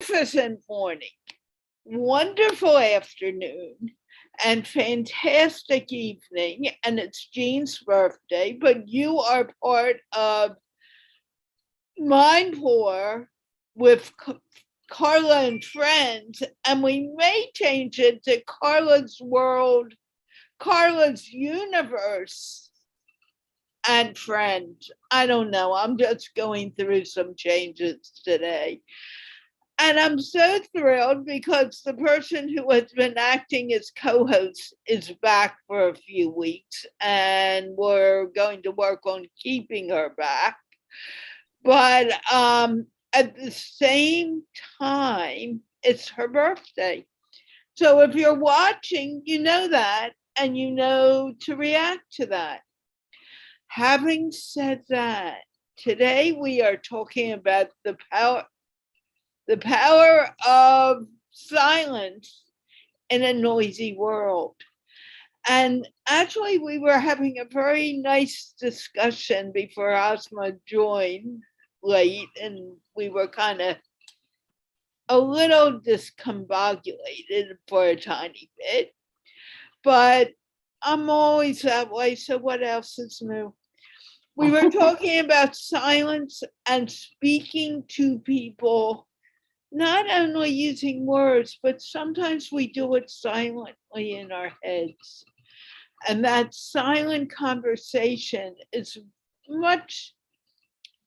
magnificent morning, wonderful afternoon, and fantastic evening. And it's Jean's birthday, but you are part of MindPlore with Carla and Friends, and we may change it to Carla's World, Carla's Universe and Friends. I don't know. I'm just going through some changes today. And I'm so thrilled because the person who has been acting as co-host is back for a few weeks, and we're going to work on keeping her back. But at the same time, it's her birthday. So if you're watching, you know that, and you know to react to that. Having said that, today we are talking about the power of silence in a noisy world. And actually, we were having a very nice discussion before Asma joined late, and we were kind of a little discombobulated for a tiny bit. But I'm always that way, so what else is new? We were talking about silence and speaking to people, not only using words, but sometimes we do it silently in our heads. And that silent conversation is much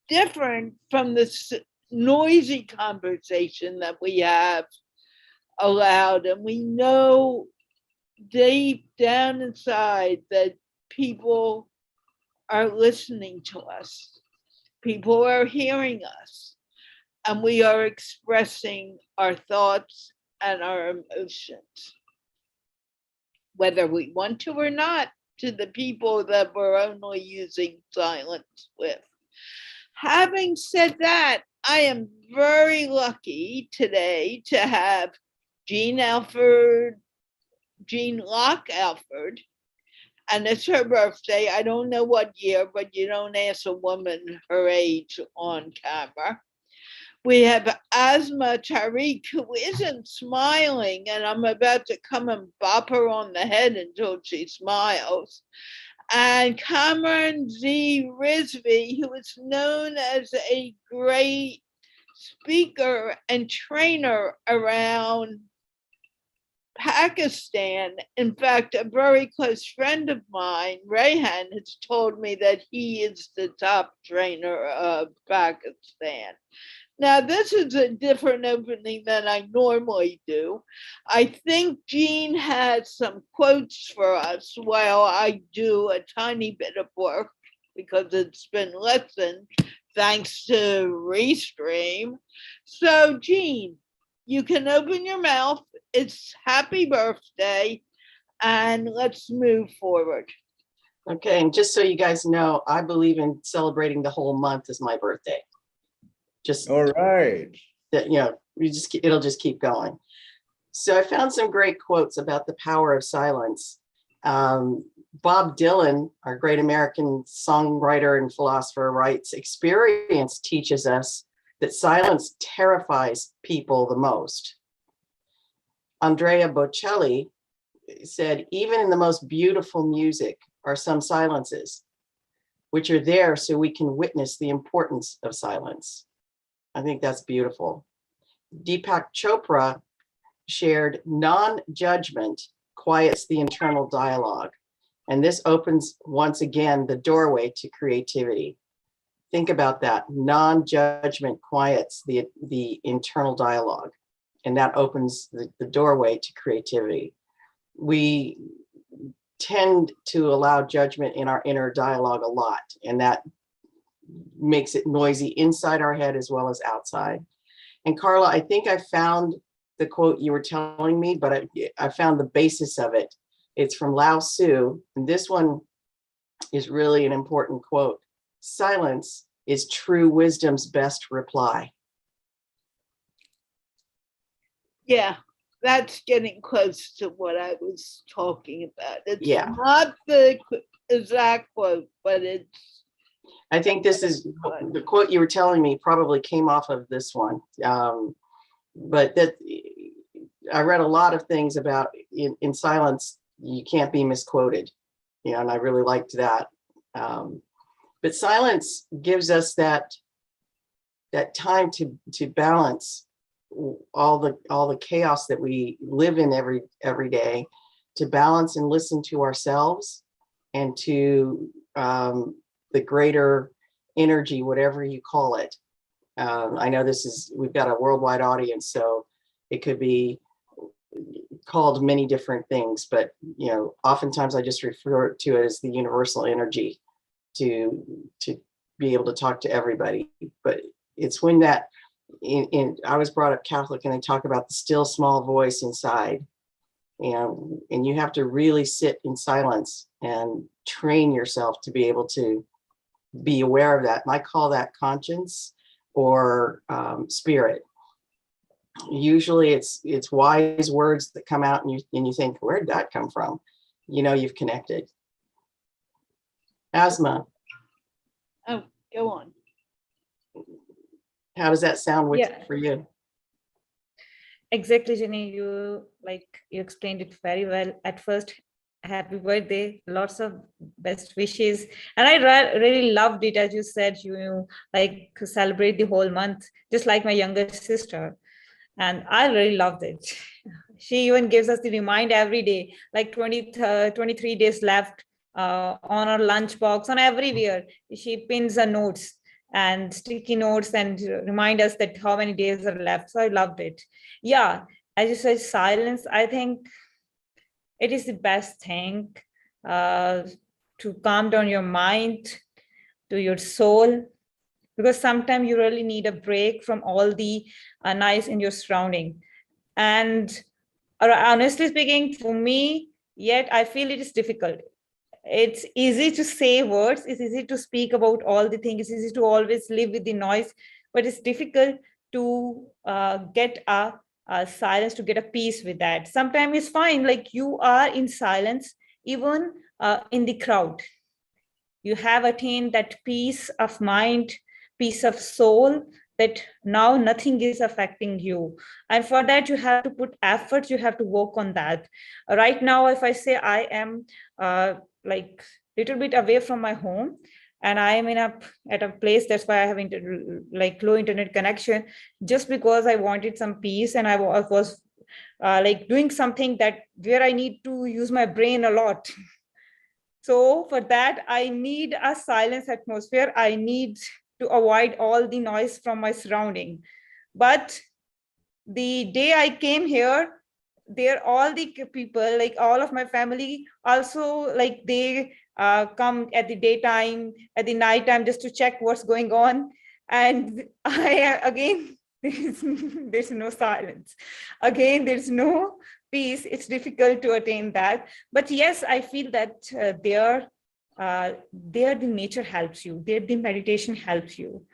different from the noisy conversation that we have aloud. And we know deep down inside that people are listening to us, people are hearing us, and we are expressing our thoughts and our emotions, whether we want to or not, to the people that we're only using silence with. Having said that, I am very lucky today to have Jeanne Locke Alford, and it's her birthday. I don't know what year, but you don't ask a woman her age on camera. We have Asma Tariq, who isn't smiling, and I'm about to come and bop her on the head until she smiles. And Kamran Z Rizvi, who is known as a great speaker and trainer around Pakistan. In fact, a very close friend of mine, Rehan, has told me that he is the top trainer of Pakistan. Now, this is a different opening than I normally do. I think Jeanne has some quotes for us while I do a tiny bit of work because it's been listened thanks to Restream. So, Jeanne, you can open your mouth. It's happy birthday, and let's move forward. Okay, and just so you guys know, I believe in celebrating the whole month as my birthday. Just all right. That, you know, it'll just keep going. So I found some great quotes about the power of silence. Bob Dylan, our great American songwriter and philosopher, writes, "Experience teaches us that silence terrifies people the most." Andrea Bocelli said, "Even in the most beautiful music are some silences, which are there so we can witness the importance of silence." I think that's beautiful. Deepak Chopra shared, "Non-judgment quiets the internal dialogue." And this opens, once again, the doorway to creativity. Think about that. Non-judgment quiets the internal dialogue, and that opens the doorway to creativity. We tend to allow judgment in our inner dialogue a lot, and that makes it noisy inside our head as well as outside. And Carla, I think I found the quote you were telling me, but I found the basis of it. It's from Lao Tzu, and this one is really an important quote. "Silence is true wisdom's best reply." Yeah, that's getting close to what I was talking about. It's not the exact quote, but it's... I think this is the quote you were telling me probably came off of this one. but that I read a lot of things about in silence, you can't be misquoted, and I really liked that. But silence gives us that time to balance all the chaos that we live in every day, to balance and listen to ourselves and to the greater energy, whatever you call it. I know we've got a worldwide audience, so it could be called many different things, but oftentimes I just refer to it as the universal energy to be able to talk to everybody. But it's when that I was brought up Catholic, and they talk about the still small voice inside, and you have to really sit in silence and train yourself to be able to be aware of that. And I call that conscience or spirit. Usually it's wise words that come out, and you think, where did that come from? You've connected. Asma. Oh, go on. How does that sound for you? Exactly, Jeanne. You explained it very well. At first, happy birthday, lots of best wishes. And I really loved it, as you said, you celebrate the whole month, just like my younger sister. And I really loved it. She even gives us the reminder every day, like 23 days left on our lunchbox, on everywhere. She pins her notes and sticky notes and remind us that how many days are left. So I loved it. Yeah, as you said, silence, I think it is the best thing to calm down your mind, to your soul, because sometimes you really need a break from all the noise in your surrounding. And honestly speaking, for me, yet I feel it is difficult. It's easy to say words, it's easy to speak about all the things, it's easy to always live with the noise, but it's difficult to get a silence, to get a peace with that. Sometimes it's fine, like you are in silence, even in the crowd. You have attained that peace of mind, peace of soul, that now nothing is affecting you. And for that, you have to put effort, you have to work on that. Right now, if I say I am little bit away from my home, and I am at a place, that's why I have low internet connection, just because I wanted some peace, and I was doing something where I need to use my brain a lot. So for that, I need a silence atmosphere. I need to avoid all the noise from my surrounding. But the day I came here, all the people, like all of my family, also they come at the daytime, at the nighttime, just to check what's going on. And again, there's no silence. Again, there's no peace. It's difficult to attain that. But yes, I feel that there the nature helps you. There the meditation helps you.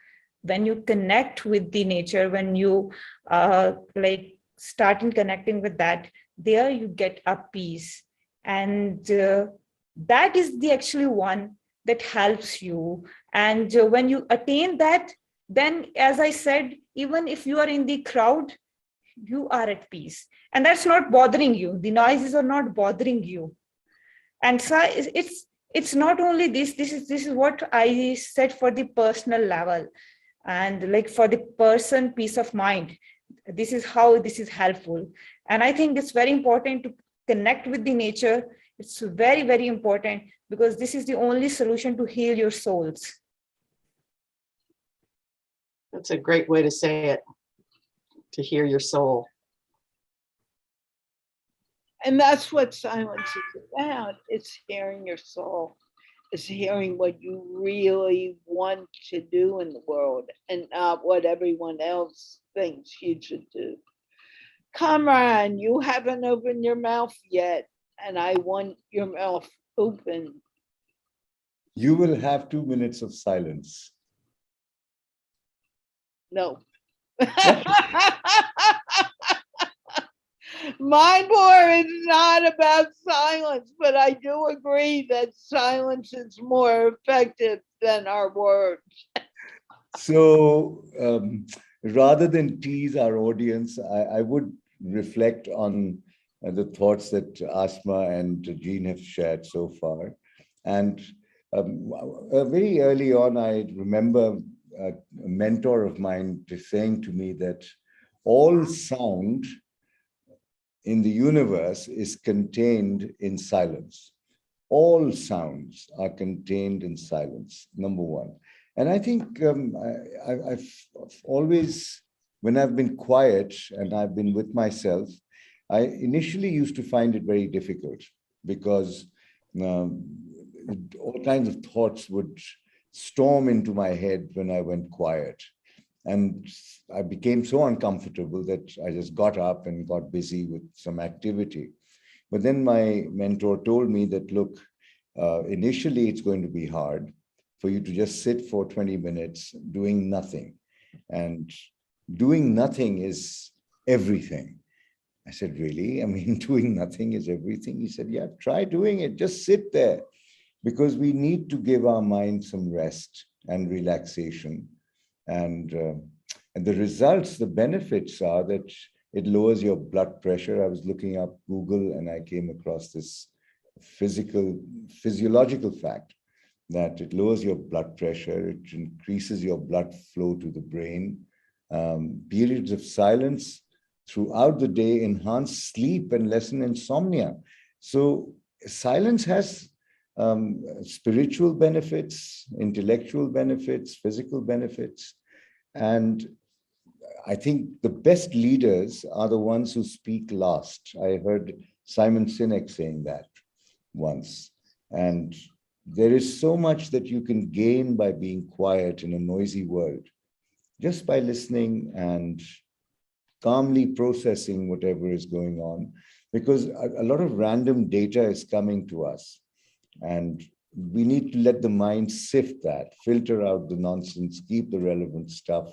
When you connect with the nature, when you start in connecting with that, there you get a peace. And that is the actually one that helps you. And when you attain that, then, as I said, even if you are in the crowd, you are at peace. And that's not bothering you. The noises are not bothering you. And so it's not only this is what I said for the personal level. And for the person, peace of mind, this is how this is helpful. And I think it's very important to connect with the nature. It's very, very important, because this is the only solution to heal your souls. That's a great way to say it, to hear your soul. And that's what silence is about. It's hearing your soul. Is hearing what you really want to do in the world, and not what everyone else thinks you should do. Kamran, you haven't opened your mouth yet, and I want your mouth open. You will have 2 minutes of silence. No. MindPlore is not about silence, but I do agree that silence is more effective than our words. So rather than tease our audience, I would reflect on the thoughts that Asma and Jeanne have shared so far. And very early on, I remember a mentor of mine saying to me that all sound in the universe is contained in silence. All sounds are contained in silence, number one. And I think I've always, when I've been quiet and I've been with myself, I initially used to find it very difficult because all kinds of thoughts would storm into my head when I went quiet. And I became so uncomfortable that I just got up and got busy with some activity. But then my mentor told me that, look, initially it's going to be hard for you to just sit for 20 minutes doing nothing. And doing nothing is everything. I said, really? I mean, doing nothing is everything? He said, yeah, try doing it. Just sit there, because we need to give our mind some rest and relaxation. And the results, the benefits are that it lowers your blood pressure. I was looking up Google and I came across this physiological fact that it lowers your blood pressure, it increases your blood flow to the brain. Periods of silence throughout the day enhance sleep and lessen insomnia. So silence has spiritual benefits, intellectual benefits, physical benefits. And I think the best leaders are the ones who speak last. I heard Simon Sinek saying that once. And there is so much that you can gain by being quiet in a noisy world, just by listening and calmly processing whatever is going on, because a lot of random data is coming to us. And we need to let the mind sift that, filter out the nonsense, keep the relevant stuff.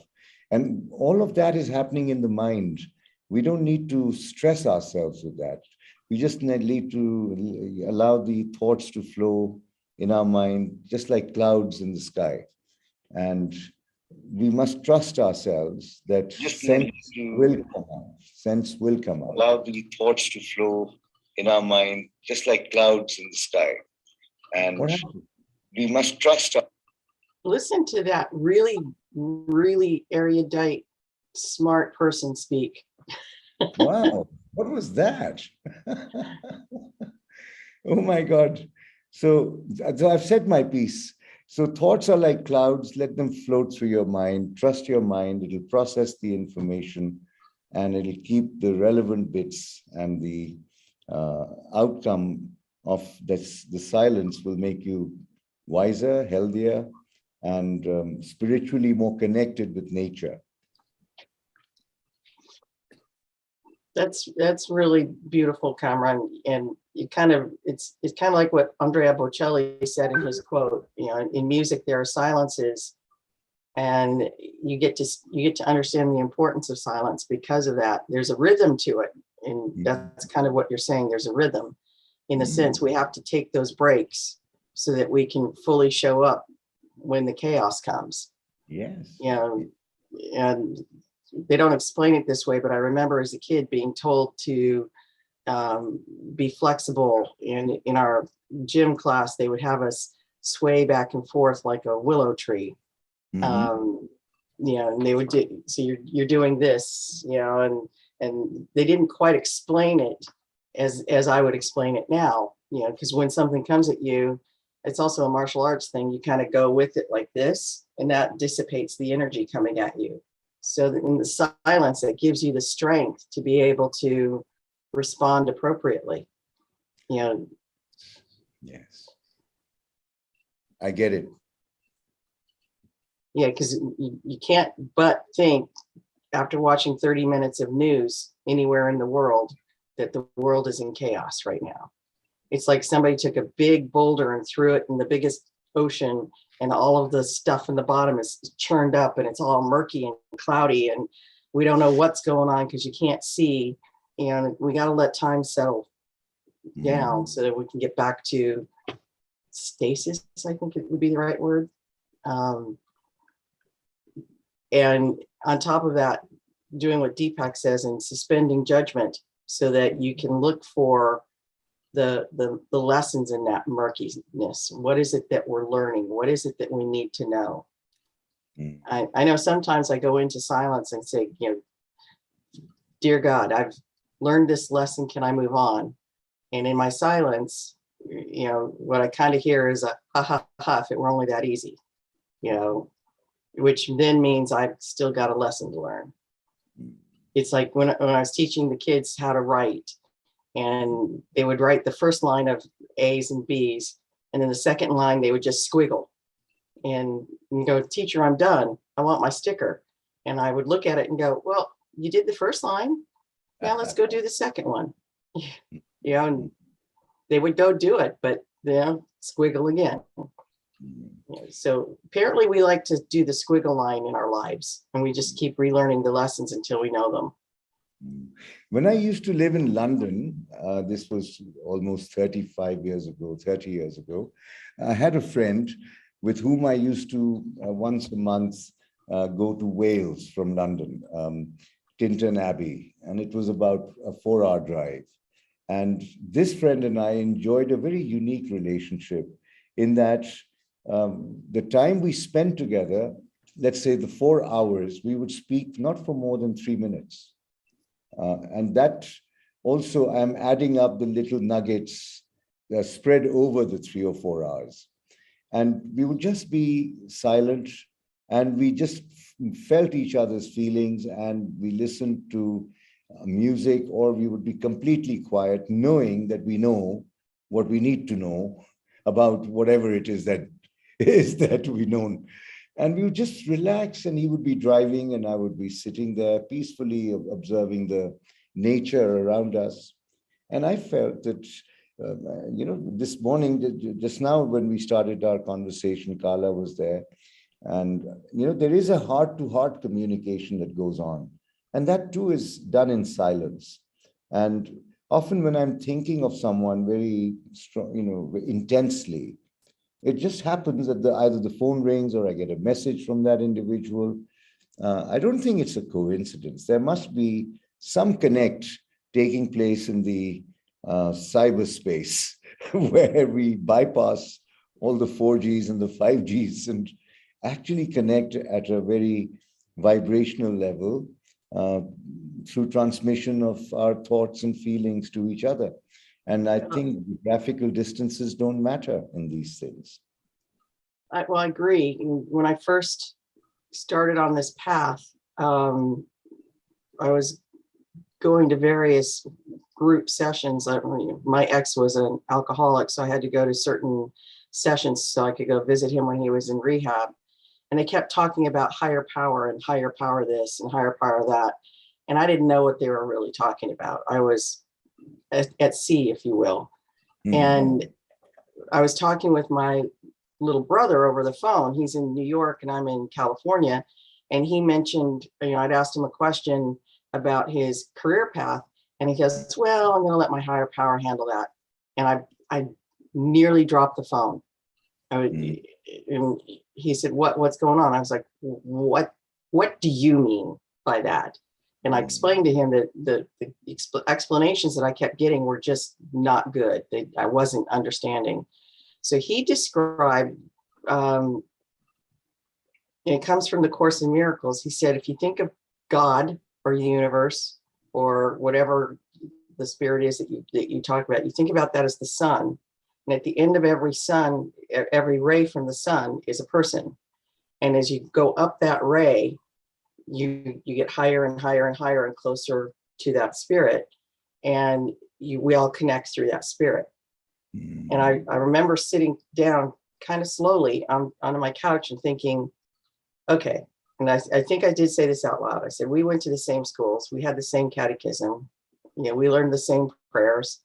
And all of that is happening in the mind. We don't need to stress ourselves with that. We just need to allow the thoughts to flow in our mind, just like clouds in the sky. And we must trust ourselves that sense will come out. Sense will come out. Allow the thoughts to flow in our mind, just like clouds in the sky. And we must trust. Listen to that really, really erudite, smart person speak. Wow, what was that? Oh my God. So I've said my piece. So thoughts are like clouds, let them float through your mind. Trust your mind, it'll process the information and it'll keep the relevant bits, and the outcome of this, the silence will make you wiser, healthier, and spiritually more connected with nature. That's really beautiful, Kamran. And you kind of it's kind of like what Andrea Bocelli said in his quote. You know, in music there are silences, and you get to understand the importance of silence because of that. There's a rhythm to it, and that's kind of what you're saying. There's a rhythm, in a sense. We have to take those breaks so that we can fully show up when the chaos comes. Yes. You know, and they don't explain it this way, but I remember as a kid being told to be flexible. In our gym class, they would have us sway back and forth like a willow tree. You know, and they would do, so you're doing this, you know, and they didn't quite explain it as I would explain it now, you know, because when something comes at you, it's also a martial arts thing. You kind of go with it like this, and that dissipates the energy coming at you. So that in the silence, it gives you the strength to be able to respond appropriately. You know. Yes. I get it. Yeah, because you can't but think after watching 30 minutes of news anywhere in the world that the world is in chaos right now. It's like somebody took a big boulder and threw it in the biggest ocean, and all of the stuff in the bottom is churned up and it's all murky and cloudy, and we don't know what's going on because you can't see. And we got to let time settle down so that we can get back to stasis, I think it would be the right word. And on top of that, doing what Deepak says and suspending judgment so that you can look for the lessons in that murkiness. What is it that we're learning? What is it that we need to know? I know sometimes I go into silence and say, dear God, I've learned this lesson. Can I move on? And in my silence, what I kind of hear is a ha ha ha, if it were only that easy, which then means I've still got a lesson to learn. It's like when I was teaching the kids how to write, and they would write the first line of A's and B's, and then the second line, they would just squiggle and go, teacher, I'm done. I want my sticker. And I would look at it and go, well, you did the first line. Now let's go do the second one. And they would go do it, but squiggle again. So apparently we like to do the squiggle line in our lives, and we just keep relearning the lessons until we know them. When I used to live in London, this was almost 30 years ago, I had a friend with whom I used to once a month go to Wales from London, Tintern Abbey, and it was about a 4-hour drive. And this friend and I enjoyed a very unique relationship in that the time we spent together, let's say the 4 hours, we would speak not for more than 3 minutes. And that also, I'm adding up the little nuggets spread over the 3 or 4 hours. And we would just be silent, and we just felt each other's feelings, and we listened to music, or we would be completely quiet, knowing that we know what we need to know about whatever it is that we know. And we would just relax, and he would be driving and I would be sitting there peacefully observing the nature around us. And I felt that, this morning, just now when we started our conversation, Carla was there. And, there is a heart-to-heart communication that goes on. And that too is done in silence. And often when I'm thinking of someone very strong, intensely, it just happens that either the phone rings or I get a message from that individual. I don't think it's a coincidence. There must be some connect taking place in the cyberspace where we bypass all the 4Gs and the 5Gs and actually connect at a very vibrational level through transmission of our thoughts and feelings to each other. And I think geographical distances don't matter in these things. I agree. When I first started on this path, I was going to various group sessions. My ex was an alcoholic, so I had to go to certain sessions so I could go visit him when he was in rehab. And they kept talking about higher power and higher power this and higher power that. And I didn't know what they were really talking about. I was at sea, if you will. Mm-hmm. And I was talking with my little brother over the phone. He's in New York and I'm in California. And he mentioned, I'd asked him a question about his career path. And he goes, well, I'm going to let my higher power handle that. And I nearly dropped the phone. And he said, what's going on? I was like, what do you mean by that? And I explained to him that the explanations that I kept getting were just not good. I wasn't understanding. So he described, and it comes from the Course in Miracles. He said, if you think of God or the universe or whatever the spirit is that you talk about, you think about that as the sun. And at the end of every sun, every ray from the sun is a person. And as you go up that ray, you get higher and higher and higher and closer to that spirit. And we all connect through that spirit. Mm-hmm. And I remember sitting down kind of slowly on my couch and thinking, okay. And I think I did say this out loud. I said, we went to the same schools. We had the same catechism. We learned the same prayers.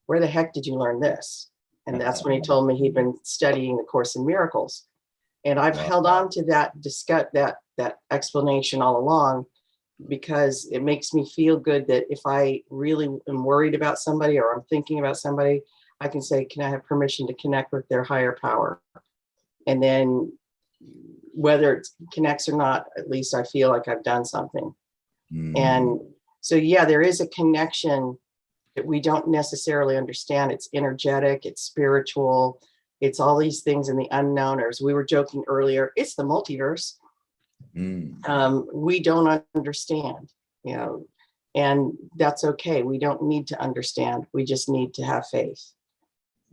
Where the heck did you learn this? And that's when he told me he'd been studying the Course in Miracles. And I've held on to that explanation all along, because it makes me feel good that if I really am worried about somebody or I'm thinking about somebody, I can say, can I have permission to connect with their higher power? And then whether it connects or not, at least I feel like I've done something. Mm. And so, yeah, there is a connection that we don't necessarily understand. It's energetic, it's spiritual, it's all these things in the unknown, or as we were joking earlier, it's the multiverse. We don't understand, you know, and that's okay. We don't need to understand. We just need to have faith.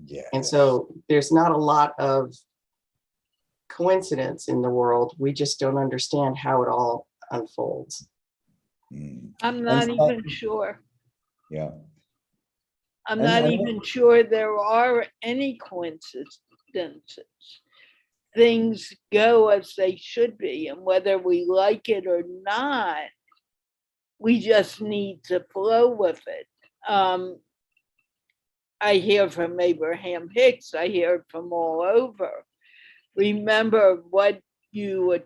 Yeah. And so there's not a lot of coincidence in the world. We just don't understand how it all unfolds. I'm not even sure. Yeah. I'm not even sure there are any coincidences. Things go as they should be, and whether we like it or not, we just need to flow with it. I hear from Abraham Hicks, I hear it from all over. Remember, what you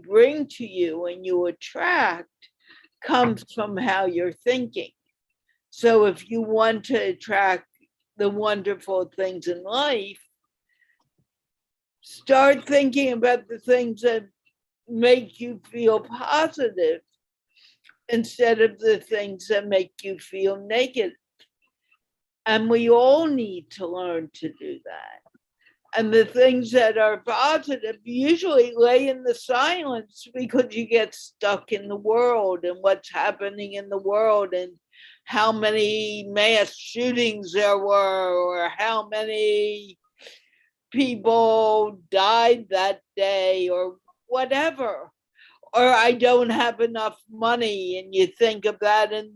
bring to you and you attract comes from how you're thinking. So if you want to attract the wonderful things in life, start thinking about the things that make you feel positive instead of the things that make you feel negative. And we all need to learn to do that. And the things that are positive usually lay in the silence because you get stuck in the world and what's happening in the world and how many mass shootings there were or how many people died that day or whatever. Or I don't have enough money, and you think of that and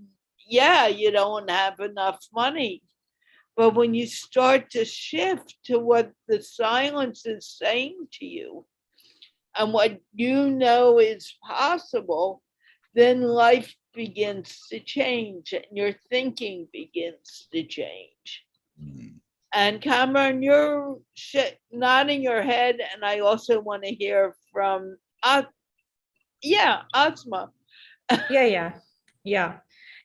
yeah, you don't have enough money. But when you start to shift to what the silence is saying to you and what you know is possible, then life begins to change and your thinking begins to change. And Kamran, you're nodding your head, and I also want to hear from Asma.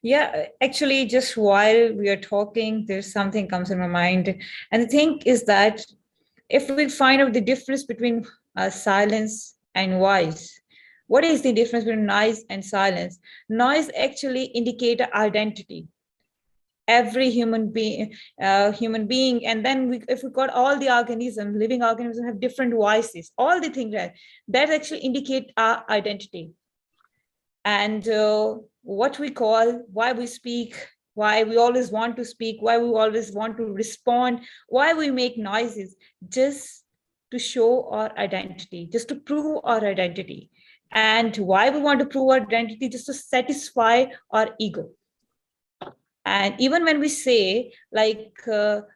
Yeah, actually, just while we are talking, there's something comes in my mind. And the thing is that if we find out the difference between silence and voice, what is the difference between noise and silence? Noise actually indicate identity. Every human being, and then if we got all the organisms, living organisms have different voices, all the things that actually indicate our identity. And what we call, why we speak, why we always want to speak, why we always want to respond, why we make noises, just to show our identity, just to prove our identity. And why we want to prove our identity, just to satisfy our ego. And even when we say like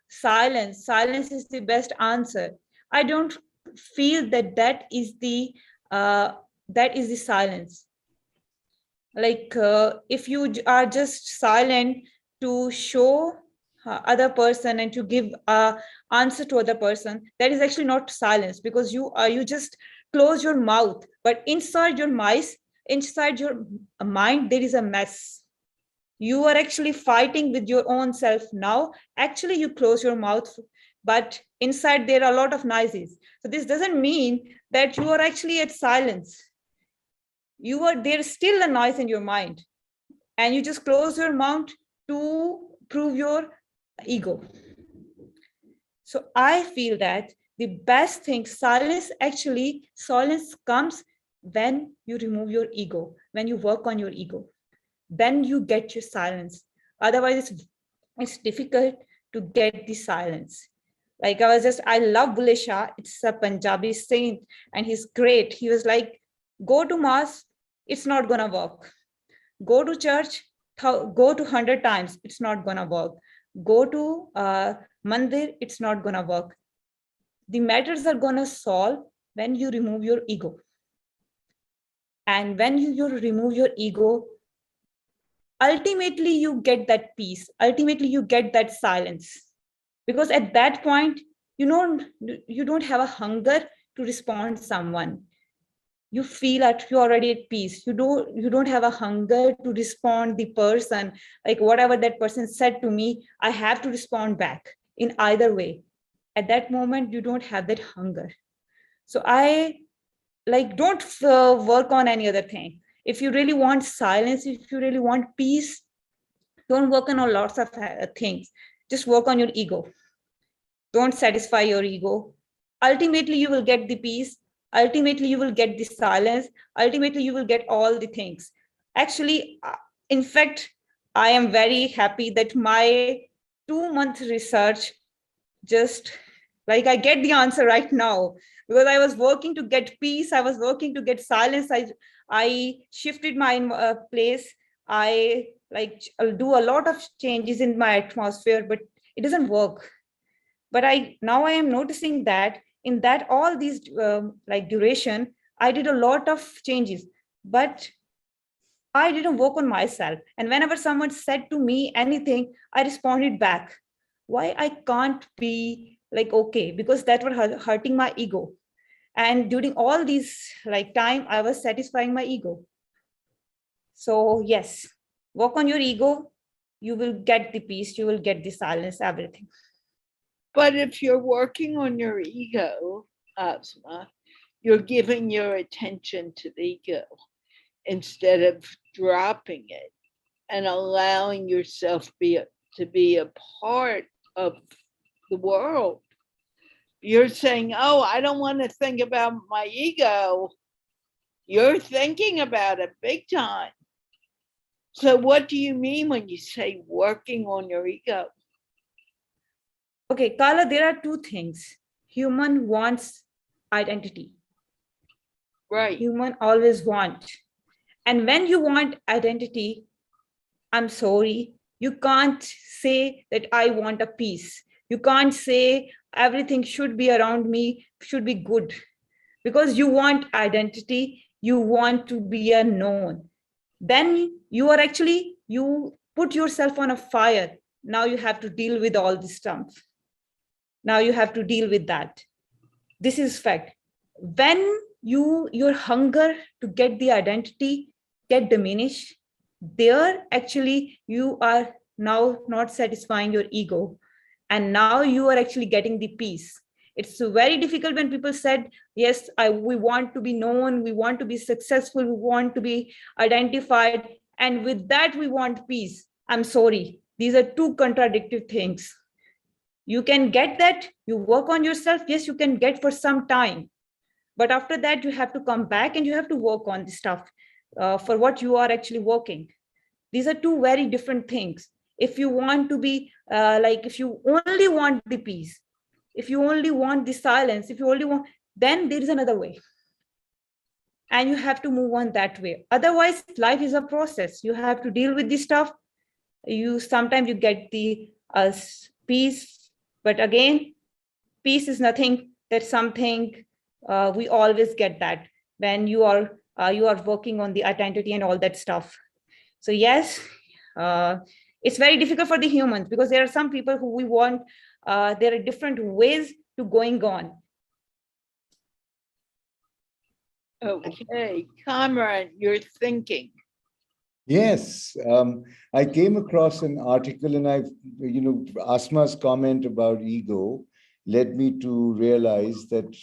silence is the best answer, I don't feel that is the silence. Like if you are just silent to show other person and to give answer to other person, that is actually not silence, because you just close your mouth, but inside your mind there is a mess. You are actually fighting with your own self now. Actually, you close your mouth, but inside there are a lot of noises. So this doesn't mean that you are actually at silence. There's still a noise in your mind, and you just close your mouth to prove your ego. So I feel that the best thing, silence comes when you remove your ego, when you work on your ego. Then you get your silence. Otherwise, it's difficult to get the silence. Like I love Bulle Shah. It's a Punjabi saint, and he's great. He was like, go to mass, it's not gonna work. Go to church, go to 100 times, it's not gonna work. Go to mandir, it's not gonna work. The matters are gonna solve when you remove your ego. And when you remove your ego, ultimately you get that peace. Ultimately you get that silence. Because at that point, you don't have a hunger to respond to someone. You feel that you're already at peace. You don't have a hunger to respond the person, like whatever that person said to me, I have to respond back in either way. At that moment, you don't have that hunger. So I like don't work on any other thing. If you really want silence, if you really want peace, don't work on lots of things. Just work on your ego. Don't satisfy your ego. Ultimately, you will get the peace. Ultimately, you will get the silence. Ultimately, you will get all the things. Actually, in fact, I am very happy that my 2 month research just like I get the answer right now, because I was working to get peace. I was working to get silence. I shifted my place. I like do a lot of changes in my atmosphere, but it doesn't work. But I am noticing that in that all these like duration, I did a lot of changes, but I didn't work on myself. And whenever someone said to me anything, I responded back. Why I can't be like okay? Because that was hurting my ego. And during all these like time, I was satisfying my ego. So yes, work on your ego. You will get the peace. You will get the silence. Everything. But if you're working on your ego, Asma, you're giving your attention to the ego instead of dropping it and allowing yourself to be a part of the world. You're saying, oh, I don't want to think about my ego. You're thinking about it big time. So what do you mean when you say working on your ego? Okay, Carla, there are two things. Human wants identity. Right. Human always want. And when you want identity, I'm sorry, you can't say that I want a peace. You can't say everything should be around me, should be good. Because you want identity, you want to be a known. Then you are actually, you put yourself on a fire. Now you have to deal with all this stuff. Now you have to deal with that. This is fact. When your hunger to get the identity get diminished, there actually you are now not satisfying your ego, and now you are actually getting the peace. It's very difficult when people said, yes, we want to be known, we want to be successful, we want to be identified, and with that we want peace. I'm sorry, these are two contradictory things. You can get that, you work on yourself, yes, you can get for some time, but after that you have to come back and you have to work on the stuff for what you are actually working. These are two very different things. If you want to be like, if you only want the peace, if you only want the silence, if you only want, then there is another way, and you have to move on that way. Otherwise life is a process. You have to deal with this stuff. You sometimes you get the peace, but again, peace is nothing. That's something we always get that when you are working on the identity and all that stuff. So yes, it's very difficult for the humans, because there are some people who we want, there are different ways to going on. Okay, Kamran, you're thinking. Yes, I came across an article, and Asma's comment about ego led me to realize that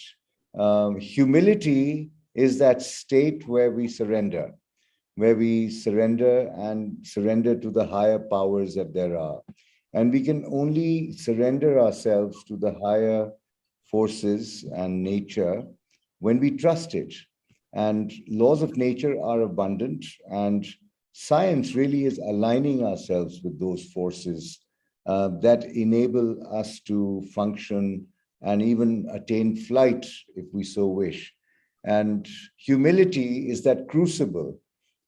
humility is that state where we surrender and surrender to the higher powers that there are. And we can only surrender ourselves to the higher forces and nature when we trust it. And laws of nature are abundant, and science really is aligning ourselves with those forces that enable us to function and even attain flight if we so wish. And humility is that crucible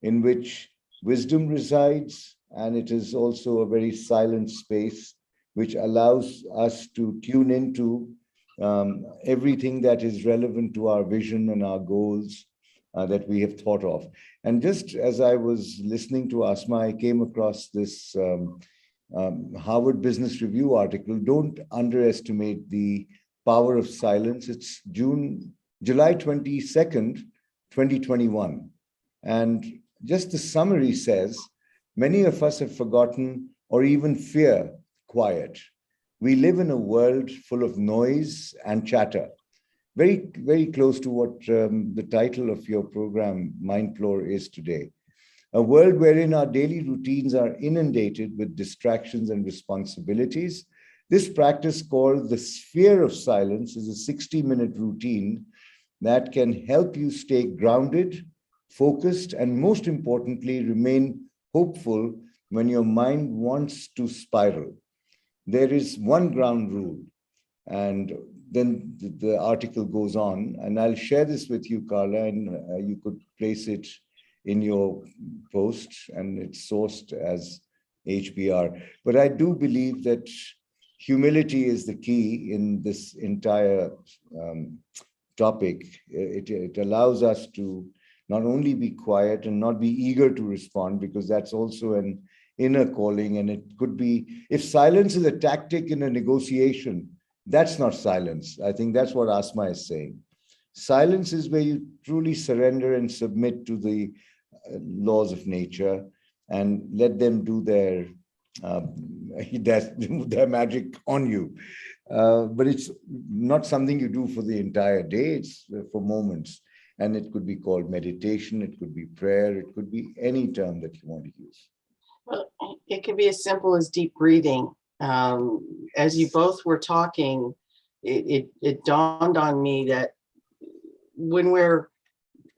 in which wisdom resides, and it is also a very silent space which allows us to tune into everything that is relevant to our vision and our goals that we have thought of. And just as I was listening to Asma, I came across this Harvard Business Review article. Don't underestimate the power of silence. It's July 22nd, 2021. And just the summary says, many of us have forgotten or even fear quiet. We live in a world full of noise and chatter. very, very close to what the title of your program, MindPlore, is today. A world wherein our daily routines are inundated with distractions and responsibilities. This practice, called the sphere of silence, is a 60-minute routine that can help you stay grounded, focused, and most importantly, remain hopeful when your mind wants to spiral. There is one ground rule, and then the article goes on, and I'll share this with you, Carla, and you could place it in your post, and it's sourced as HBR. But I do believe that humility is the key in this entire topic. It allows us to not only be quiet and not be eager to respond, because that's also an inner calling. And it could be, if silence is a tactic in a negotiation, that's not silence. I think that's what Asma is saying. Silence is where you truly surrender and submit to the laws of nature and let them do their magic on you. But it's not something you do for the entire day, it's for moments. And it could be called meditation, it could be prayer, it could be any term that you want to use. Well, it can be as simple as deep breathing. As you both were talking, it dawned on me that when we're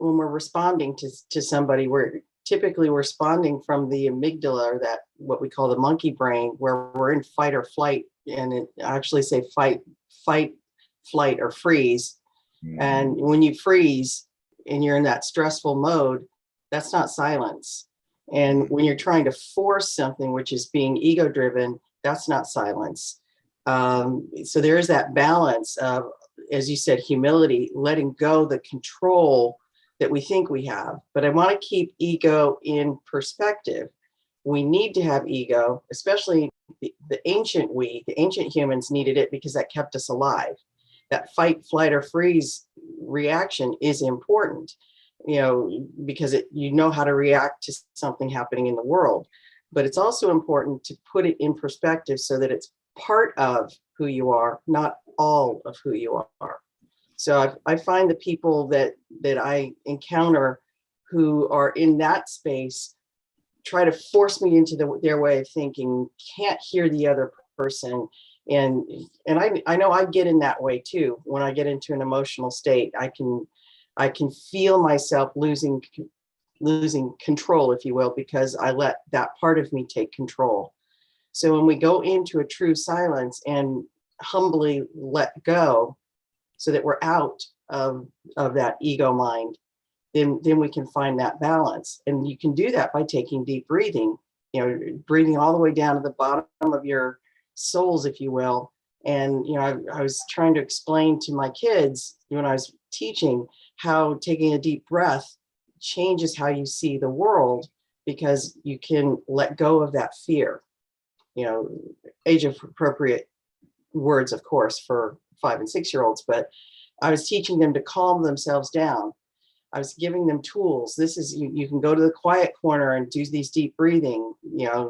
responding to somebody, we're typically responding from the amygdala, or that what we call the monkey brain, where we're in fight or flight, and it actually say fight, flight, or freeze. And when you freeze and you're in that stressful mode, that's not silence. And when you're trying to force something, which is being ego driven, that's not silence. So there is that balance of, as you said, humility, letting go the control that we think we have. But I want to keep ego in perspective. We need to have ego, especially the ancient humans needed it because that kept us alive. That fight, flight, or freeze reaction is important, because you know how to react to something happening in the world. But it's also important to put it in perspective so that it's part of who you are, not all of who you are. So I find the people that I encounter who are in that space try to force me into their way of thinking, can't hear the other person. And I know I get in that way too. When I get into an emotional state, I can feel myself losing control, if you will, because I let that part of me take control. So when we go into a true silence and humbly let go, so that we're out of that ego mind, then we can find that balance. And you can do that by taking deep breathing, breathing all the way down to the bottom of your souls, if you will. And, I was trying to explain to my kids when I was teaching how taking a deep breath changes how you see the world, because you can let go of that fear. Age appropriate words, of course, for 5 and 6 year olds, but I was teaching them to calm themselves down. I was giving them tools. This is, you can go to the quiet corner and do these deep breathing. I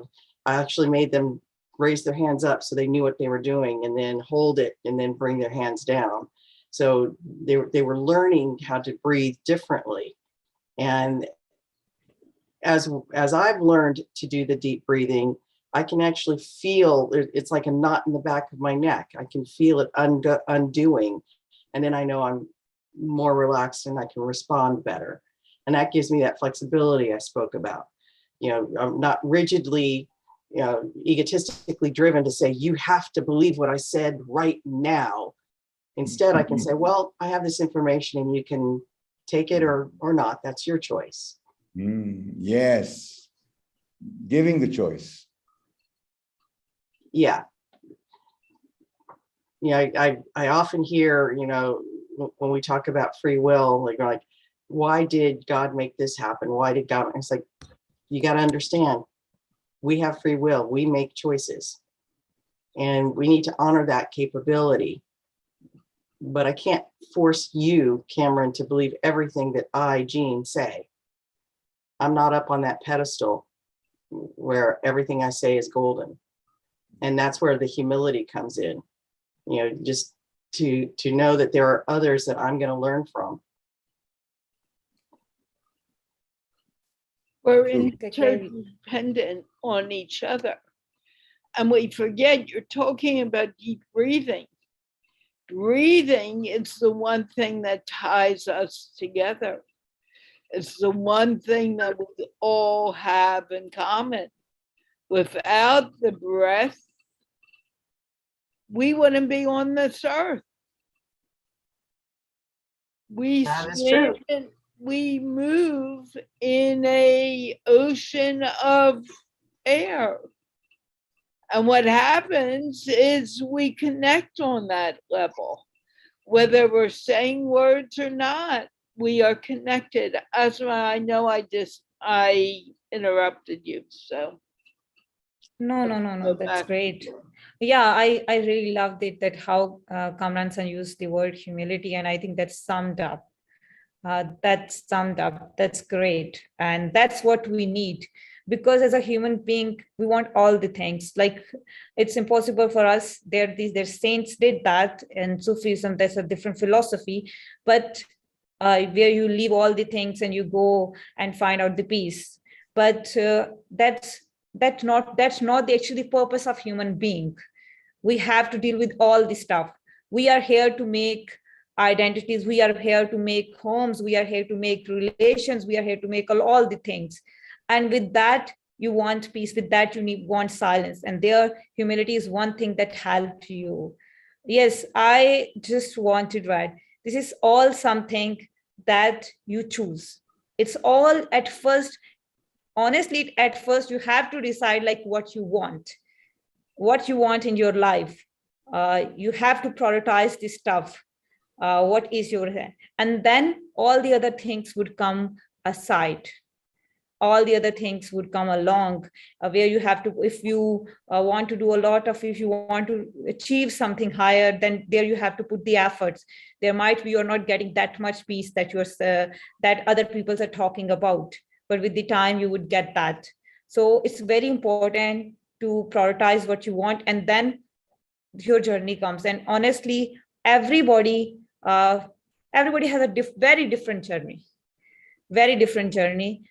actually made them raise their hands up so they knew what they were doing, and then hold it and then bring their hands down. So they were learning how to breathe differently. And as I've learned to do the deep breathing, I can actually feel it's like a knot in the back of my neck. I can feel it undoing. And then I know I'm more relaxed and I can respond better. And that gives me that flexibility I spoke about. I'm not rigidly, egotistically driven to say, you have to believe what I said right now. Instead, I can say, well, I have this information and you can take it or not. That's your choice. Yes. Giving the choice. Yeah. I often hear, when we talk about free will, like, why did God make this happen? Why did God? It's like, you got to understand, we have free will. We make choices, and we need to honor that capability. But I can't force you, Kamran, to believe everything that I, Jeanne, say. I'm not up on that pedestal where everything I say is golden. And that's where the humility comes in. Just to know that there are others that I'm going to learn from. We're Okay. interdependent on each other. And we forget, you're talking about deep breathing. Breathing is the one thing that ties us together. It's the one thing that we all have in common. Without the breath, we wouldn't be on this earth. We That is true. we move in an ocean of air. And what happens is we connect on that level. Whether we're saying words or not, we are connected. Asma, I know I interrupted you, so. No, that's great. Yeah, I really loved it, that how Kamran San used the word humility, and I think that's summed up. That's great. And that's what we need, because as a human being, we want all the things. Like, it's impossible for us. Their saints did that, and Sufism, that's a different philosophy, but where you leave all the things and you go and find out the peace. But that's not the actually purpose of human being. We have to deal with all the stuff. We are here to make identities, we are here to make homes, we are here to make relations, we are here to make all the things. And with that, you want peace. With that, you want silence. And their humility is one thing that helped you. Yes, I just wanted, right? This is all something that you choose. It's all at first, honestly, at first you have to decide like what you want in your life. You have to prioritize this stuff. What is your, and then all the other things would come aside. All the other things would come along, where you have to, if you want to do a lot of, if you want to achieve something higher, then there you have to put the efforts. There might be you're not getting that much peace that that other people are talking about, but with the time you would get that. So it's very important to prioritize what you want, and then your journey comes. And honestly, everybody has a very different journey.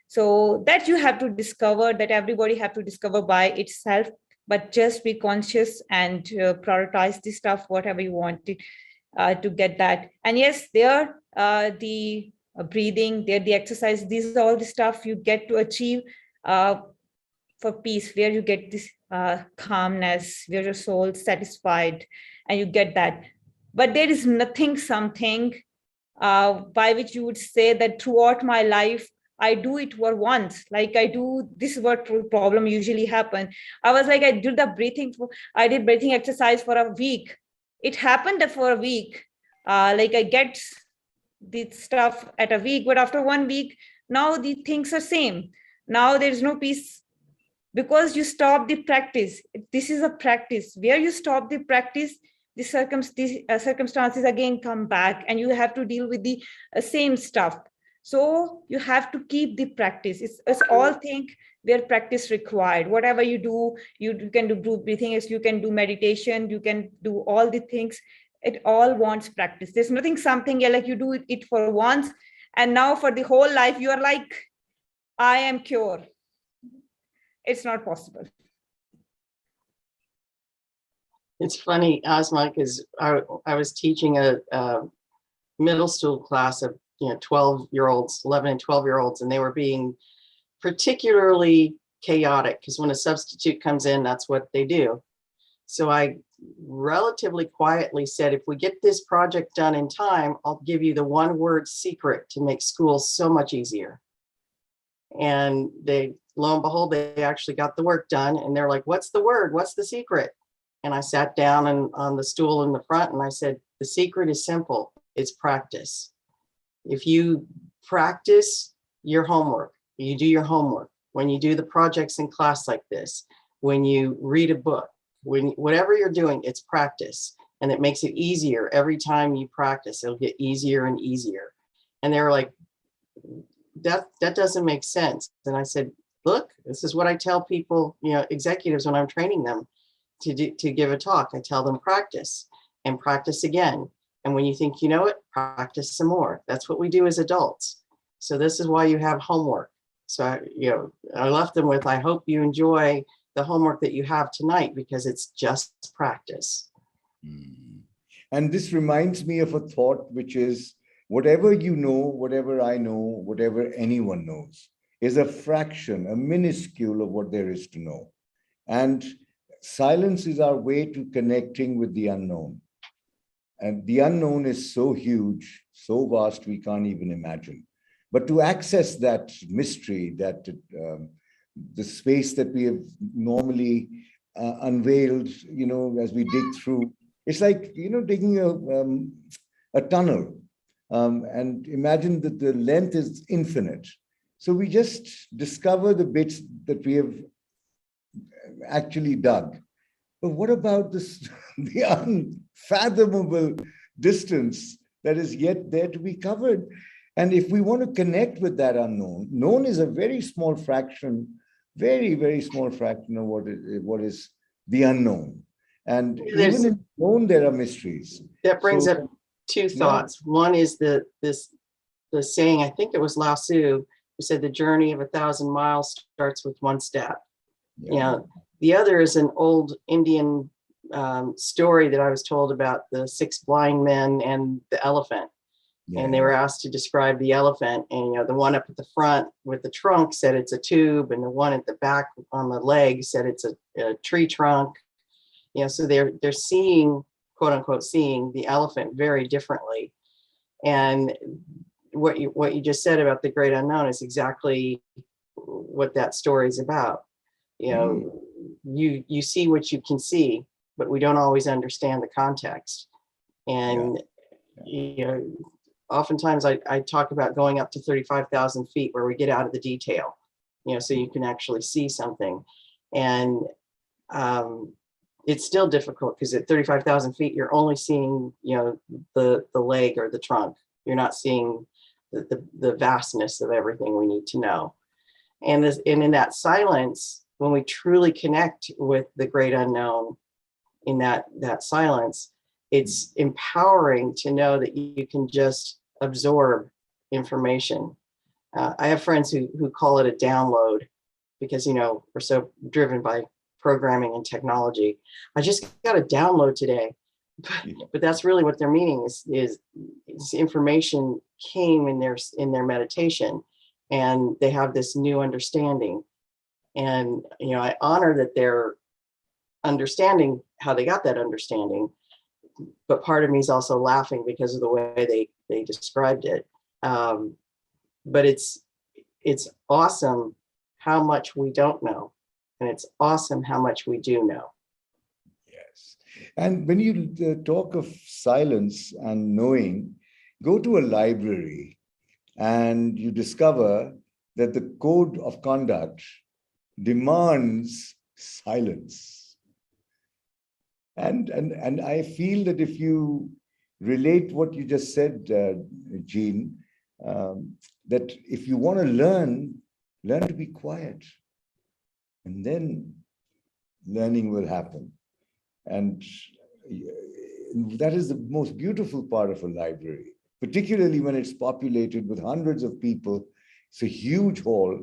So that you have to discover, that everybody have to discover by itself. But just be conscious and prioritize the stuff, whatever you want to get that. And yes, there the breathing, there the exercise, these are all the stuff you get to achieve for peace, where you get this calmness, where your soul is satisfied, and you get that. But there is something by which you would say that throughout my life, I do it for once. Like I do, this is what problem usually happen. I was like, I did breathing exercise for a week. It happened for a week. Like I get the stuff at a week, but after 1 week, now the things are same. Now there is no peace, because you stop the practice. This is a practice. Where you stop the practice, the circumstances again come back, and you have to deal with the same stuff. So you have to keep the practice. It's all thing where practice required. Whatever you do, you can do breathing, you can do meditation, you can do all the things. It all wants practice. There's nothing something like you do it for once, and now for the whole life you are like, I am cured. It's not possible. It's funny, Asma, because I was teaching a middle school class of 12-year-olds, 11 and 12-year-olds, and they were being particularly chaotic, because when a substitute comes in, that's what they do. So I relatively quietly said, if we get this project done in time, I'll give you the one-word secret to make school so much easier. And they, lo and behold, they actually got the work done, and they're like, what's the word? What's the secret? And I sat down on the stool in the front, and I said, the secret is simple. It's practice. If you practice your homework, you do your homework, when you do the projects in class like this, when you read a book, whatever you're doing, it's practice. And it makes it easier every time you practice. It'll get easier and easier. And they were like, that doesn't make sense. And I said, look, this is what I tell people, executives, when I'm training them to give a talk. I tell them practice. and practice again. And when you think you know it, practice some more. That's what we do as adults. So this is why you have homework. So I left them with, I hope you enjoy the homework that you have tonight, because it's just practice. And this reminds me of a thought, which is whatever you know, whatever I know, whatever anyone knows is a fraction, a minuscule of what there is to know. And silence is our way to connecting with the unknown. And the unknown is so huge, so vast, we can't even imagine. But to access that mystery, that the space that we have normally unveiled, as we dig through, it's like, digging a tunnel. And imagine that the length is infinite. So we just discover the bits that we have actually dug. But what about this, the unfathomable distance that is yet there to be covered? And if we want to connect with that unknown, known is a very small fraction, very, very small fraction of what is the unknown. And even in known, there are mysteries. That brings up two thoughts. Yeah. One is the saying, I think it was Lao Tzu, who said the journey of 1,000 miles starts with one step. Yeah. The other is an old Indian story that I was told about the 6 blind men and the elephant. Yeah. And they were asked to describe the elephant. And the one up at the front with the trunk said it's a tube, and the one at the back on the leg said it's a tree trunk. So they're seeing, quote unquote, seeing the elephant very differently. And what you just said about the great unknown is exactly what that story is about. You see what you can see, but we don't always understand the context. And oftentimes I talk about going up to 35,000 feet where we get out of the detail, so you can actually see something. And it's still difficult because at 35,000 feet, you're only seeing, the leg or the trunk. You're not seeing the vastness of everything we need to know. And in that silence, when we truly connect with the great unknown in that silence, it's empowering to know that you can just absorb information. I have friends who call it a download because, we're so driven by programming and technology. I just got a download today, but that's really what they're meaning is information came in their meditation, and they have this new understanding. And, I honor that they're understanding how they got that understanding, but part of me is also laughing because of the way they described it. But it's awesome how much we don't know, and it's awesome how much we do know. Yes. And when you talk of silence and knowing, go to a library and you discover that the code of conduct demands silence. And I feel that if you relate what you just said, Jeanne, that if you want to learn to be quiet, and then learning will happen. And that is the most beautiful part of a library, particularly when it's populated with hundreds of people. It's a huge hall,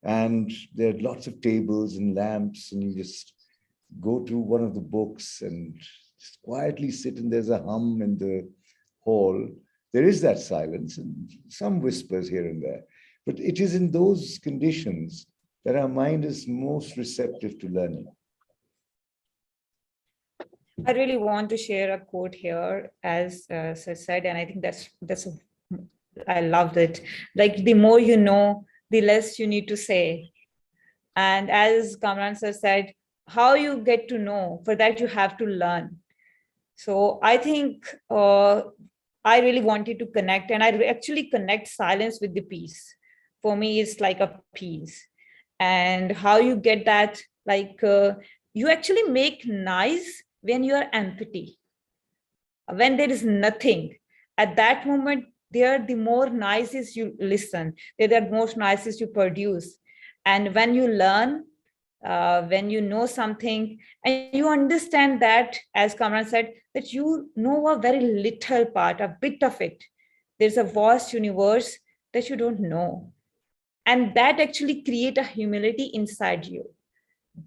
and there are lots of tables and lamps, and you just go to one of the books and just quietly sit, and there's a hum in the hall. There is that silence and some whispers here and there. But it is in those conditions that our mind is most receptive to learning. I really want to share a quote here, as Sir said, and I think I loved it. Like, the more you know, the less you need to say. And as Kamran Sir said, how you get to know, for that you have to learn. So I think I really wanted to connect, and I actually connect silence with the peace. For me, it's like a peace. And how you get that, like you actually make noise when you are empty. When there is nothing, at that moment, the more noises you listen, there are more noises you produce. And when you learn, when you know something and you understand that, as Kamran said, that you know a very little part, a bit of it. There's a vast universe that you don't know. And that actually create a humility inside you.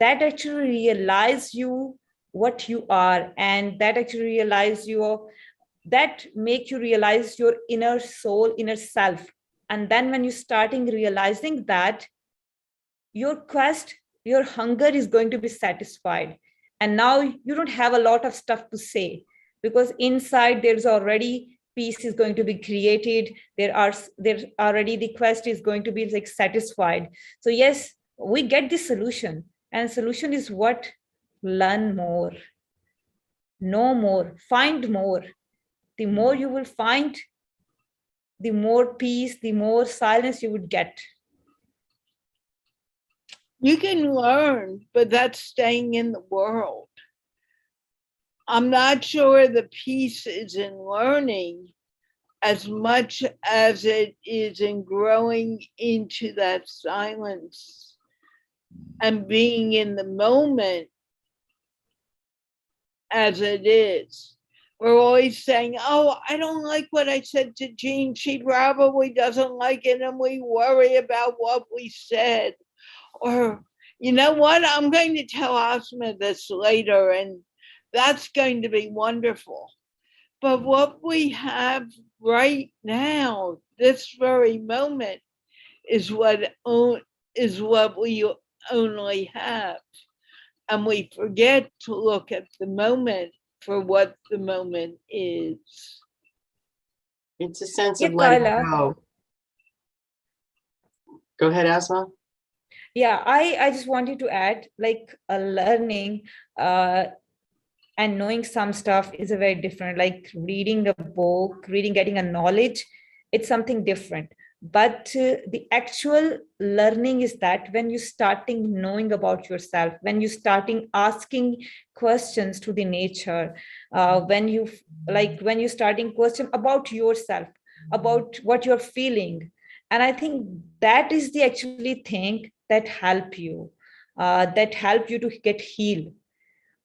That actually realize you what you are, and that actually realize that make you realize your inner soul, inner self. And then when you starting realizing that, your quest, your hunger is going to be satisfied. And now you don't have a lot of stuff to say, because inside there's already peace is going to be created. There's already the quest is going to be like satisfied. So yes, we get the solution, and solution is what? Learn more, know more, find more. The more you will find, the more peace, the more silence you would get. You can learn, but that's staying in the world. I'm not sure the peace is in learning as much as it is in growing into that silence and being in the moment as it is. We're always saying, oh, I don't like what I said to Jeanne. She probably doesn't like it, and we worry about what we said. Or, you know what, I'm going to tell Asma this later, and that's going to be wonderful. But what we have right now, this very moment, is what we only have. And we forget to look at the moment for what the moment is. It's a sense Yeah, of letting Carla. go. Go ahead, Asma. Yeah, I just wanted to add, like learning and knowing some stuff is a very different, like reading a book, getting a knowledge, it's something different. But the actual learning is that when you starting knowing about yourself, when you starting asking questions to the nature, when you starting question about yourself, about what you're feeling. And I think that is the actually thing that help you, to get healed.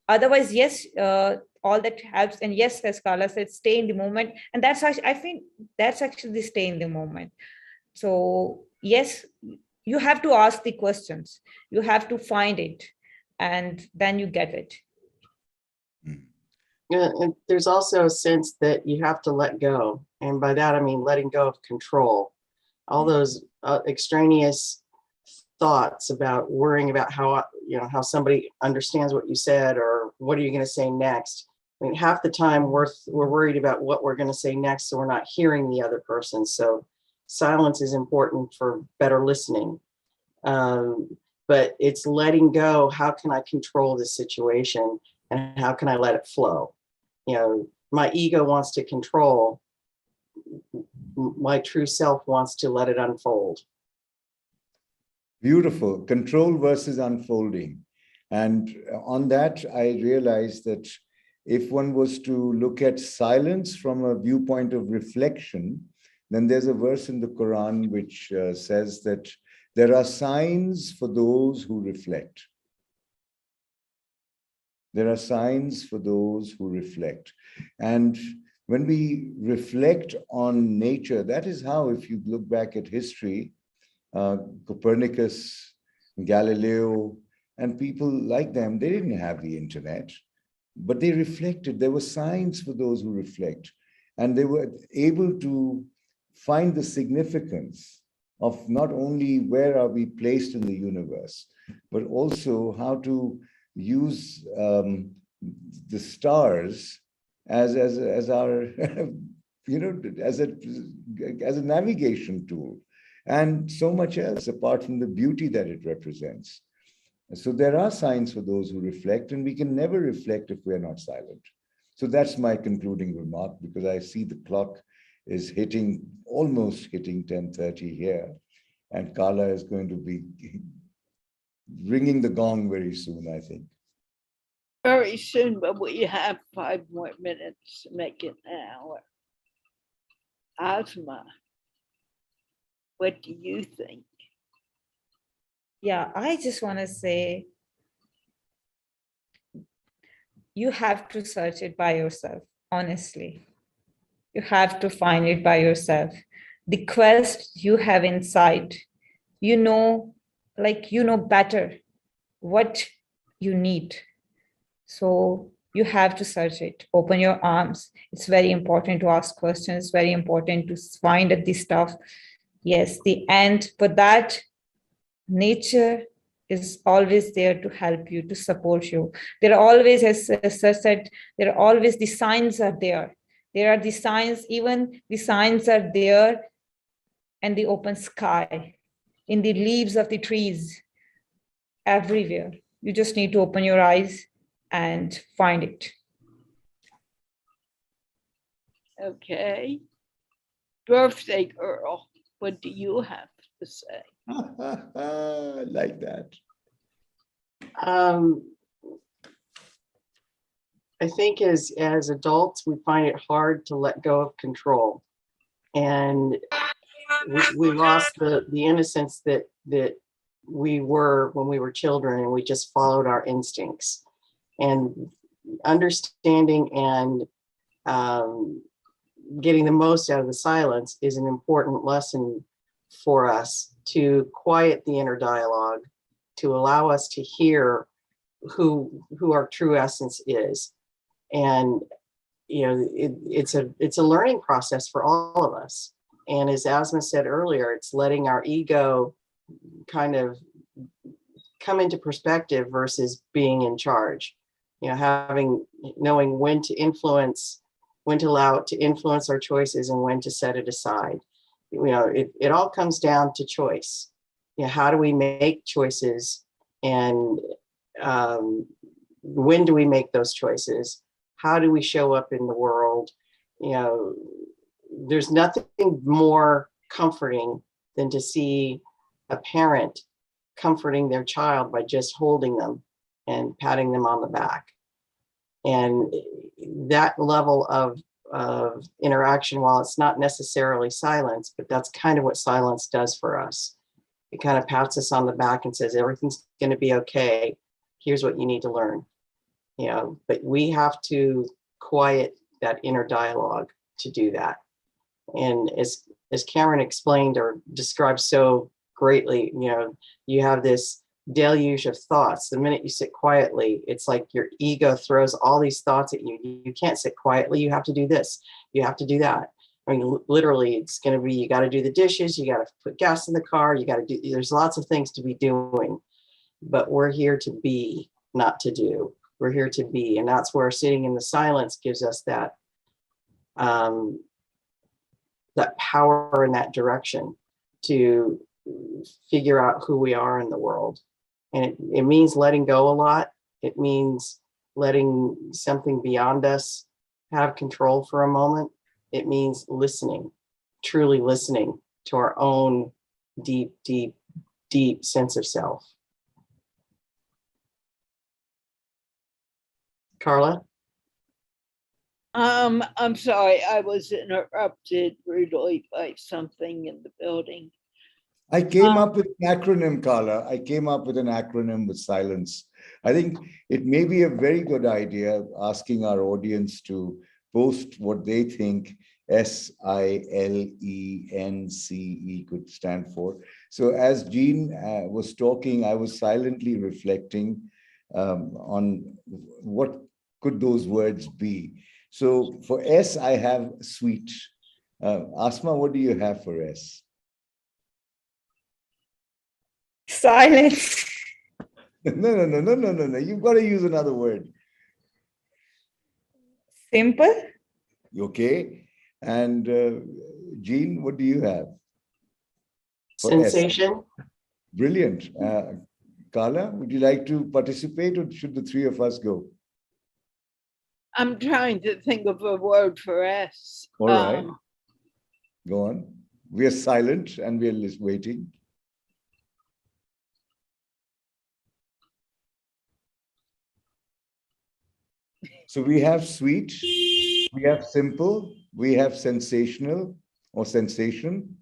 Otherwise, yes, all that helps. And yes, as Carla said, stay in the moment. And that's actually, I think that's actually stay in the moment. So yes, you have to ask the questions, you have to find it, and then you get it. Yeah, and there's also a sense that you have to let go. And by that, I mean letting go of control. All those extraneous thoughts about worrying about how somebody understands what you said, or what are you going to say next. I mean, half the time we're worried about what we're going to say next, so we're not hearing the other person. So silence is important for better listening. But it's letting go. How can I control this situation, and how can I let it flow? My ego wants to control. My true self wants to let it unfold. Beautiful. Control versus unfolding. And on that, I realized that if one was to look at silence from a viewpoint of reflection, then there's a verse in the Quran which says that there are signs for those who reflect. There are signs for those who reflect. And when we reflect on nature, that is how, if you look back at history, Copernicus, Galileo, and people like them, they didn't have the internet, but they reflected. There were signs for those who reflect, and they were able to find the significance of not only where are we placed in the universe, but also how to use the stars as our as a navigation tool, and so much else apart from the beauty that it represents. So there are signs for those who reflect, and we can never reflect if we're not silent. So that's my concluding remark, because I see the clock is almost hitting 10:30 here, and Carla is going to be ringing the gong very soon, I think. Very soon, but we have 5 more minutes to make it an hour. Asma, what do you think? Yeah, I just want to say you have to search it by yourself, honestly. You have to find it by yourself. The quest you have inside, you know, you know better what you need. So you have to search it, open your arms. It's very important to ask questions, very important to find at this stuff. Yes, the end, but that nature is always there to help you, to support you. There are always, as Sir said, there are always the signs are there. There are the signs, even the signs are there in the open sky, in the leaves of the trees, everywhere. You just need to open your eyes and find it. Okay. Birthday girl, what do you have to say? Like that. I think as adults, we find it hard to let go of control. And we lost the innocence that we were when we were children, and we just followed our instincts. And understanding and getting the most out of the silence is an important lesson for us to quiet the inner dialogue, to allow us to hear who our true essence is. And you know, it's a learning process for all of us. And as Asma said earlier, it's letting our ego kind of come into perspective versus being in charge. You know, knowing when to allow it to influence our choices and when to set it aside. You know, it all comes down to choice. You know, how do we make choices, and when do we make those choices? How do we show up in the world? You know, there's nothing more comforting than to see a parent comforting their child by just holding them and patting them on the back. And that level of interaction, while it's not necessarily silence, but that's kind of what silence does for us. It kind of pats us on the back and says, everything's going to be okay. Here's what you need to learn. You know, but we have to quiet that inner dialogue to do that. And as Cameron explained or described so greatly, you know, you have this deluge of thoughts. The minute you sit quietly, it's like your ego throws all these thoughts at you. You can't sit quietly. You have to do this. You have to do that. I mean, literally, it's going to be, you got to do the dishes. You got to put gas in the car. You got to do, there's lots of things to be doing, but we're here to be, not to do. We're here to be. And that's where sitting in the silence gives us that, that power and that direction to figure out who we are in the world. And it means letting go a lot. It means letting something beyond us have control for a moment. It means listening, truly listening to our own deep, deep, deep sense of self. Carla? I'm sorry, I was interrupted rudely by something in the building. I came up with an acronym, Carla. I came up with an acronym with silence. I think it may be a very good idea asking our audience to post what they think SILENCE could stand for. So as Jeanne was talking, I was silently reflecting on what could those words be. So for S, I have sweet. Asma, what do you have for S? Silence. No. You've got to use another word. Simple. Okay. And Jeanne, what do you have? Sensation. Brilliant. Carla, would you like to participate, or should the three of us go? I'm trying to think of a word for S. All right. Go on. We are silent and we are waiting. So we have sweet, we have simple, we have sensational or sensation.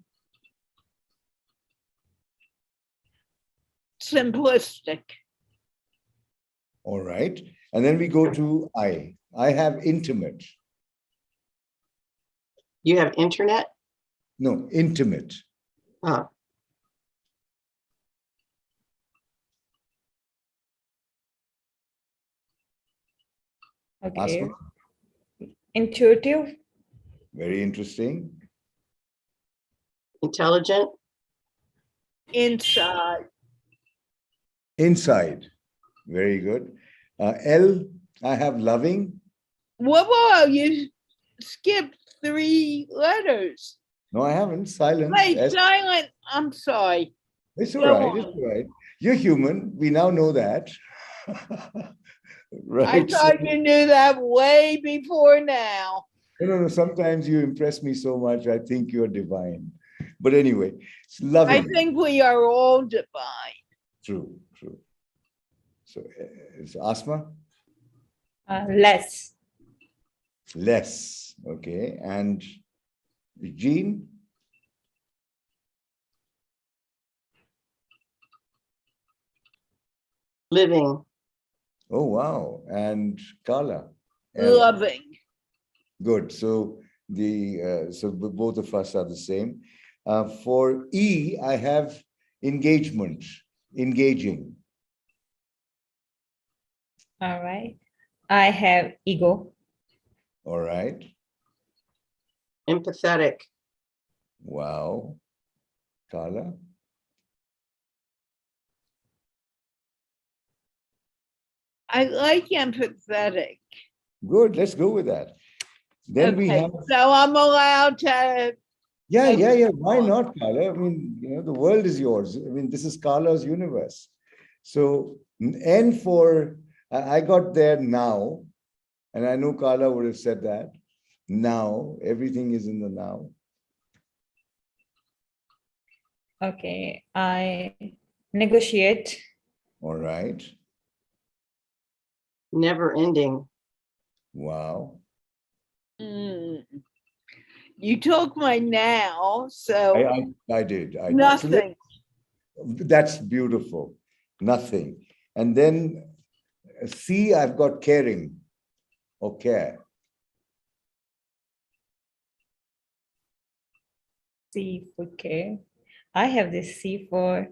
Simplistic. All right. And then we go to I. I have intimate. You have internet? No, intimate. Oh, Okay. Asma, Intuitive. very interesting. intelligent? Inside. Inside, very good. L, I have loving. Whoa, you skipped 3 letters. No, I haven't. Silence. Wait, S. silent. I'm sorry. It's all Go right. It's on. all right. You're human. We now know that. I Right. thought you knew that way before now. No. Sometimes you impress me so much, I think you're divine. But anyway, it's I loving. think we are all divine. True. So it's Asma, Less. less. Okay. And Jeanne, Living? oh, wow. And Carla, L. Loving. Good. So both of us are the same. For E, I have engagement, engaging. All right. I have ego. All right. Empathetic? Wow. Carla, I like empathetic. good. Let's go with that. Then we Okay, have, so I'm allowed to. yeah. Why not, Carla? I mean, the world is yours. I mean, this is Carla's universe. So N for, I got there now, and I know Carla would have said that. Now, everything is in the now. Okay. I negotiate. All right. Never ending? Wow. Mm. You took my now, so I did. I did. So nothing. that's beautiful. Nothing. And then C, I've got caring or care. C for care. I have this C for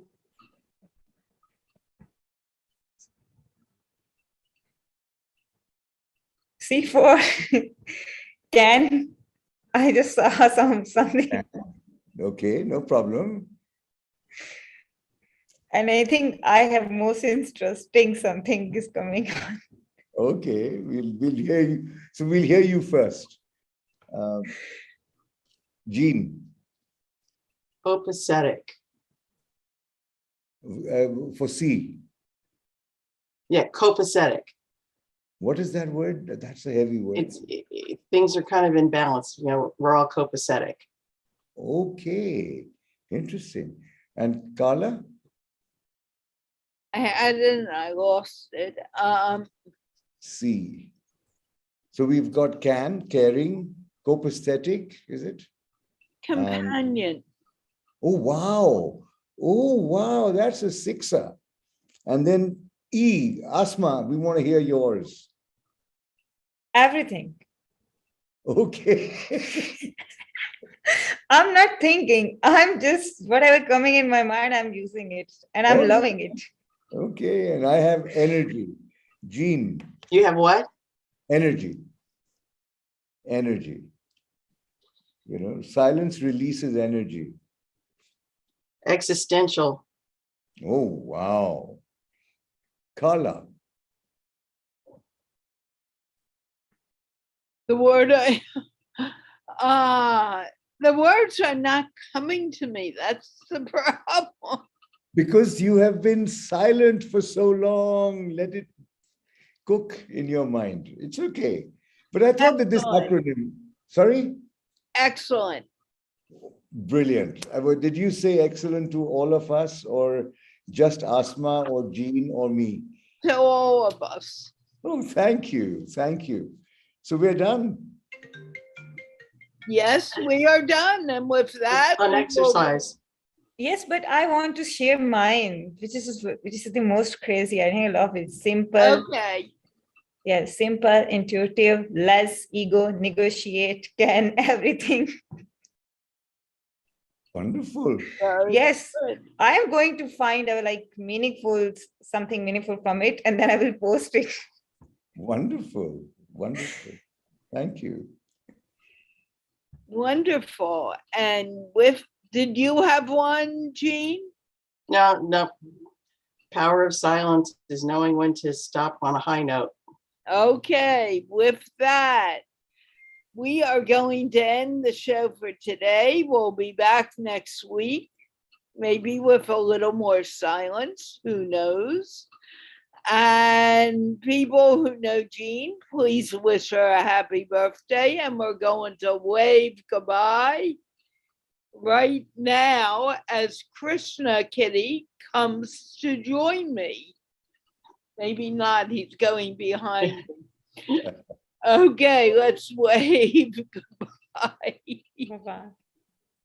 can. I just saw something. Okay, no problem. And I think I have most interesting something is coming on. Okay, we'll hear you. So we'll hear you first. Jeanne, Copacetic? for C. Yeah, copacetic. What is that word? That's a heavy word. Things are kind of in balance. We're all copacetic. Okay, interesting. And Carla? I had it and I lost it. C. So we've got caring, copacetic, is it? Companion. Oh, wow, that's a sixer. And then E, Asma, we want to hear yours. Everything. Okay. I'm not thinking. I'm just whatever coming in my mind, I'm using it and I'm loving it. Okay, and I have energy. Jeanne. You have what? Energy. Silence releases energy. Existential? Oh, wow. Carla. The word the words are not coming to me. That's the problem. Because you have been silent for so long, let it cook in your mind. It's okay. But I thought that this acronym, sorry? Excellent. Brilliant. Did you say excellent to all of us or just Asma or Jeanne or me? To all of us. Oh, thank you. So we're done. Yes, we are done. And with that, An exercise. Yes, but I want to share mine, which is the most crazy. I think I love it. Simple. Okay. Yeah, simple, intuitive, less ego, negotiate, can everything. Wonderful. Very Yes, good. I am going to find a something meaningful from it, and then I will post it. Wonderful. Wonderful. Thank you. Wonderful. And did you have one, Jeanne? No. Power of silence is knowing when to stop on a high note. Okay, with that, we are going to end the show for today. We'll be back next week, maybe with a little more silence, who knows? And people who know Jeanne, please wish her a happy birthday. And we're going to wave goodbye right now as Krishna Kitty comes to join me. Maybe not, he's going behind me. Okay, let's wave goodbye. Bye-bye.